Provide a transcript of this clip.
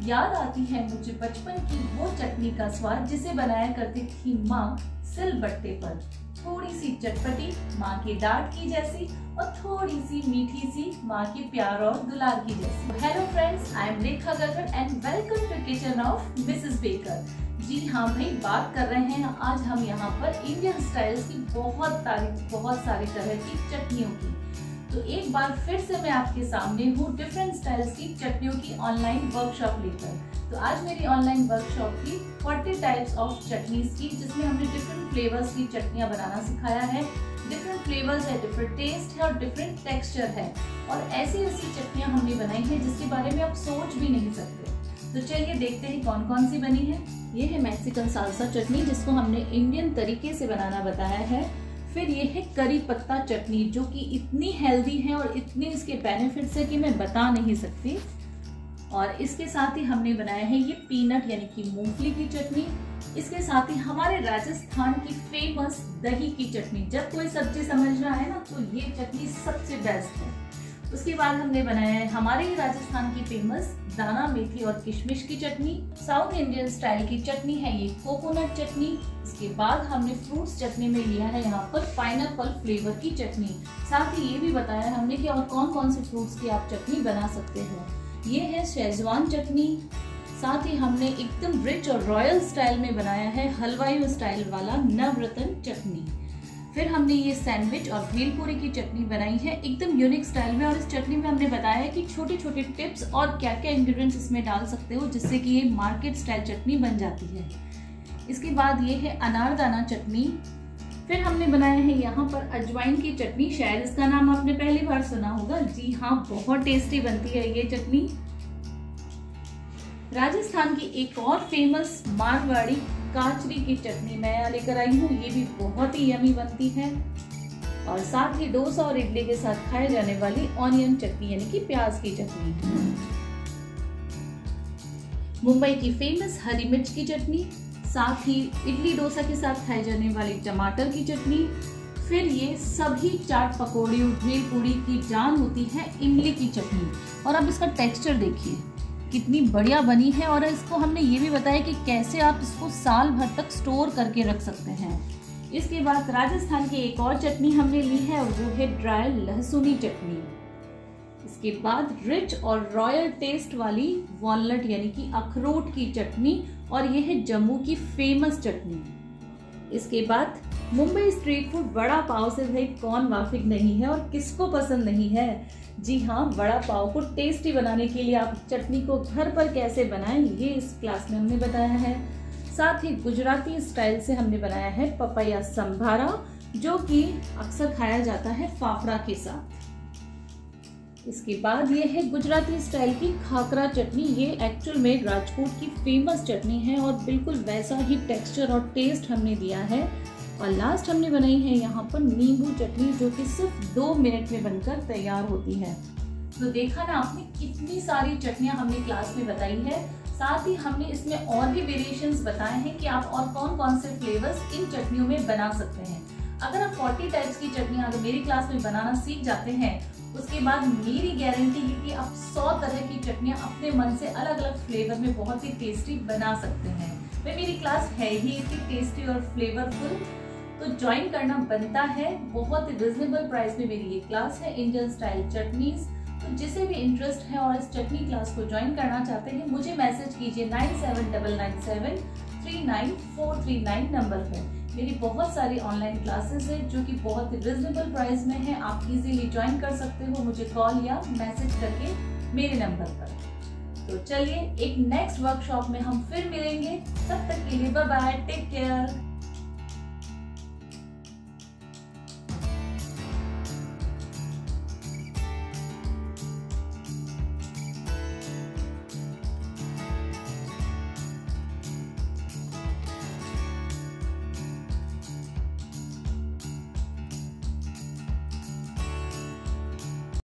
याद आती है मुझे बचपन की वो चटनी का स्वाद जिसे बनाया करती थी माँ सिलबट्टे पर। थोड़ी सी चटपटी माँ की डांट की जैसी और थोड़ी सी मीठी सी माँ की प्यार और दुलार की जैसी। Hello friends, I am Rekha Gagad and welcome to kitchen of Mrs Baker. जी हाँ भाई, बात कर रहे हैं आज हम यहाँ पर इंडियन स्टाइल्स की बहुत सारी तरह की चटनियों की। तो एक बार फिर से मैं आपके सामने हूँ डिफरेंट स्टाइल्स की चटनियों की ऑनलाइन वर्कशॉप लेकर। तो आज मेरी ऑनलाइन वर्कशॉप थी 40 टाइप्स ऑफ चटनीज की, जिसमें हमने डिफरेंट फ्लेवर्स की चटनियाँ बनाना सिखाया है। डिफरेंट फ्लेवर्स है, डिफरेंट टेस्ट है और डिफरेंट टेक्सचर है, और ऐसी चटनियाँ हमने बनाई है जिसके बारे में आप सोच भी नहीं सकते। तो चलिए देखते हैं कौन कौन सी बनी है। ये है मैक्सिकन साल्सा चटनी, जिसको हमने इंडियन तरीके से बनाना बताया है। फिर ये है करी पत्ता चटनी, जो कि इतनी हेल्दी है और इतने इसके बेनिफिट्स है कि मैं बता नहीं सकती। और इसके साथ ही हमने बनाया है ये पीनट यानी कि मूंगफली की चटनी। इसके साथ ही हमारे राजस्थान की फेमस दही की चटनी। जब कोई सब्जी समझना है ना तो ये चटनी सबसे बेस्ट है। उसके बाद हमने बनाया है हमारे ही राजस्थान की फेमस दाना मेथी और किशमिश की चटनी। साउथ इंडियन स्टाइल की चटनी है ये कोकोनट चटनी। इसके बाद हमने फ्रूट्स चटनी में लिया है यहाँ पर पाइनएप्पल फ्लेवर की चटनी। साथ ही ये भी बताया हमने कि और कौन कौन से फ्रूट्स की आप चटनी बना सकते हो। ये है शेजवान चटनी। साथ ही हमने एकदम रिच और रॉयल स्टाइल में बनाया है हलवाई स्टाइल वाला नवरत्न चटनी। फिर हमने ये सैंडविच और भेलपूरी की चटनी बनाई है एकदम यूनिक स्टाइल में, और इस चटनी में हमने बताया है कि छोटे छोटे टिप्स और क्या क्या इंग्रेडिएंट्स इसमें डाल सकते हो जिससे कि ये मार्केट स्टाइल चटनी बन जाती है। इसके बाद ये है अनारदाना चटनी। फिर हमने बनाया है यहाँ पर अजवाइन की चटनी। शायद इसका नाम आपने पहली बार सुना होगा। जी हाँ, बहुत टेस्टी बनती है ये चटनी। राजस्थान की एक और फेमस मारवाड़ी काचरी की चटनी मैं यहाँ लेकर आई हूँ। ये भी बहुत ही यमी बनती है। और साथ ही डोसा और इडली के साथ खाए जाने वाली ऑनियन चटनी यानी कि प्याज की चटनी। मुंबई की फेमस हरी मिर्च की चटनी। साथ ही इडली डोसा के साथ खाए जाने वाली टमाटर की चटनी। फिर ये सभी चाट पकौड़ी और भेलपूरी की जान होती है इमली की चटनी। और अब इसका टेक्सचर देखिए कितनी बढ़िया बनी है। और इसको हमने ये भी बताया कि कैसे आप इसको साल भर तक स्टोर करके रख सकते हैं। इसके बाद राजस्थान की एक और चटनी हमने ली है और वो है ड्राई लहसुनी चटनी। इसके बाद रिच और रॉयल टेस्ट वाली वॉलनट यानी कि अखरोट की चटनी, और ये है जम्मू की फेमस चटनी। इसके बाद मुंबई स्ट्रीट फूड वड़ा पाव से भाई कौन वाकिफ नहीं है और किसको पसंद नहीं है। जी हाँ, वड़ा पाव को टेस्टी बनाने के लिए आप चटनी को घर पर कैसे बनाएं ये इस क्लास में हमने बताया है। साथ ही गुजराती स्टाइल से हमने बनाया है पपैया संभारा, जो कि अक्सर खाया जाता है फाफड़ा के साथ। इसके बाद ये है गुजराती स्टाइल की खाकरा चटनी। ये एक्चुअल में राजकोट की फेमस चटनी है और बिल्कुल वैसा ही टेक्सचर और टेस्ट हमने दिया है। और लास्ट हमने बनाई है यहाँ पर नींबू चटनी, जो कि सिर्फ 2 मिनट में बनकर तैयार होती है। तो देखा ना आपने, कितनी सारी चटनियाँ हमने क्लास में बताई है। साथ ही हमने इसमें और भी वेरिएशंस बताए हैं कि आप और कौन कौन से फ्लेवर्स इन चटनियों में बना सकते हैं। अगर आप 40 टाइप्स की चटनियाँ अगर मेरी क्लास में बनाना सीख जाते हैं, उसके बाद मेरी गारंटी है कि आप 100 तरह की चटनियाँ अपने मन से अलग अलग फ्लेवर में बहुत ही टेस्टी बना सकते हैं। भाई मेरी क्लास है ही इतनी टेस्टी और फ्लेवरफुल, तो ज्वाइन करना बनता है। बहुत ही रिजनेबल प्राइस में मेरी ये क्लास है, इंडियन स्टाइल चटनीज। तो जिसे भी इंटरेस्ट है और इस चटनी क्लास को ज्वाइन करना चाहते हैं, मुझे मैसेज कीजिए 9799739439 नंबर पर। मेरी बहुत सारी ऑनलाइन क्लासेस है जो कि बहुत ही रिजनेबल प्राइस में है। आप इजीली ज्वाइन कर सकते हो मुझे कॉल या मैसेज करके मेरे नंबर पर। तो चलिए एक नेक्स्ट वर्कशॉप में हम फिर मिलेंगे। तब तक के लिए बाय बाय, टेक केयर।